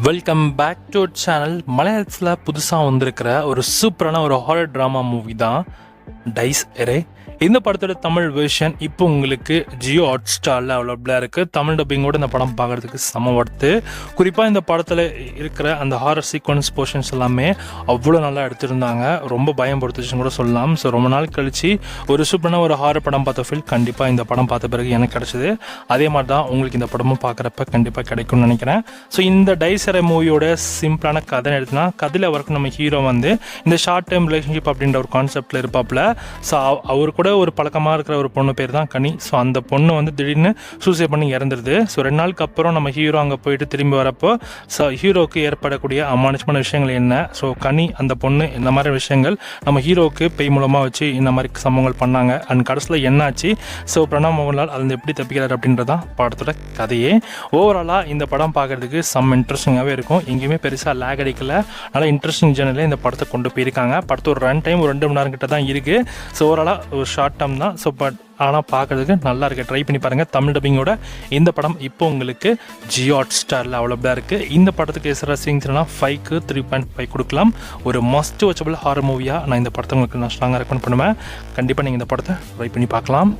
Welcome back to channel. மலையாளத்தில் புதுசாக வந்திருக்கிற ஒரு சூப்பரான ஒரு ஹாரர் ட்ராமா மூவி தான் டைஸ் எரே. இந்த படத்தோட தமிழ் வெர்ஷன் இப்போ உங்களுக்கு ஜியோ ஹாட் ஸ்டாரில் அவைலபிளாக இருக்குது. தமிழ் டப்பிங்கோடு இந்த படம் பார்க்குறதுக்கு செம ஒர்த்து. குறிப்பாக இந்த படத்தில் இருக்கிற அந்த ஹாரர் சீக்வன்ஸ் போர்ஷன்ஸ் எல்லாமே அவ்வளோ நல்லா எடுத்திருந்தாங்க. ரொம்ப பயம் பொறுத்துச்சுன்னு கூட சொல்லலாம். ஸோ ரொம்ப நாள் கழித்து ஒரு சூப்பரான ஒரு ஹாரர் படம் பார்த்த ஃபீல் கண்டிப்பாக இந்த படம் பார்த்த பிறகு எனக்கு கிடச்சிது. அதே மாதிரி தான் உங்களுக்கு இந்த படமும் பார்க்குறப்ப கண்டிப்பாக கிடைக்கும்னு நினைக்கிறேன். ஸோ இந்த டைஸ் எரே மூவியோட சிம்பிளான கதை எடுத்துனா, கதையில் அவருக்கு நம்ம ஹீரோ வந்து இந்த ஷார்ட் டைம் ரிலேஷன்ஷிப் அப்படின்ற ஒரு கான்செப்டில் இருப்பாப்புல. ஸோ அவர் கூட ஒரு பழக்கமாக இருக்கிற ஒரு பொண்ணு பேர் தான் கனி. ஸோ அந்த பொண்ணு வந்து திடீர்னு சூசைட் பண்ணி இறந்துருது. ஸோ 2 நாளுக்கு அப்புறம் நம்ம ஹீரோ அங்கே போயிட்டு திரும்பி வரப்போ ஸோ ஹீரோவுக்கு ஏற்படக்கூடிய அமானுஷமான விஷயங்கள் என்ன, ஸோ கனி அந்த பொண்ணு இந்த மாதிரி விஷயங்கள் நம்ம ஹீரோவுக்கு பேய் மூலமாக வச்சு இந்த மாதிரி சம்பவங்கள் பண்ணாங்க. அண்ட் கடைசியில் என்னாச்சு, ஸோ பிரணவ் மோகன்லால் அதில் எப்படி தப்பிக்கிறார் அப்படின்றதான் படத்தோட கதையே. ஓவராலாக இந்த படம் பார்க்குறதுக்கு செம்ம இன்ட்ரெஸ்டிங்காகவே இருக்கும். எங்கேயுமே பெருசாக லேக் அடிக்கல. நல்லா இன்ட்ரெஸ்டிங் ஜேர்னலில் இந்த படத்தை கொண்டு போயிருக்காங்க. படத்தோட ரன் டைம் ஒரு 2 மணி நேரம் கிட்ட தான் இருக்குது. ஸோ ஓவராலாக ஒரு ஷார்ட் டைம் தான். ஸோ பட் ஆனால் பார்க்குறதுக்கு நல்லா இருக்குது. ட்ரை பண்ணி பாருங்கள். தமிழ் டப்பிங்கோட இந்த படம் இப்போ உங்களுக்கு ஜியோ ஹாட் ஸ்டாரில் அவைலபிளாக இருக்குது. இந்த படத்துக்கு எஸ்ஆர் சிங்ஸ்னா 5க்கு 3.5 கொடுக்கலாம். ஒரு மஸ்ட் வாட்சபிள் ஹாரர் மூவியாக நான் இந்த படத்தை உங்களுக்கு நான் ஸ்ட்ராங்காக ரெக்கமெண்ட் பண்ணுவேன். கண்டிப்பாக நீங்கள் இந்த படத்தை ட்ரை பண்ணி பார்க்கலாம்.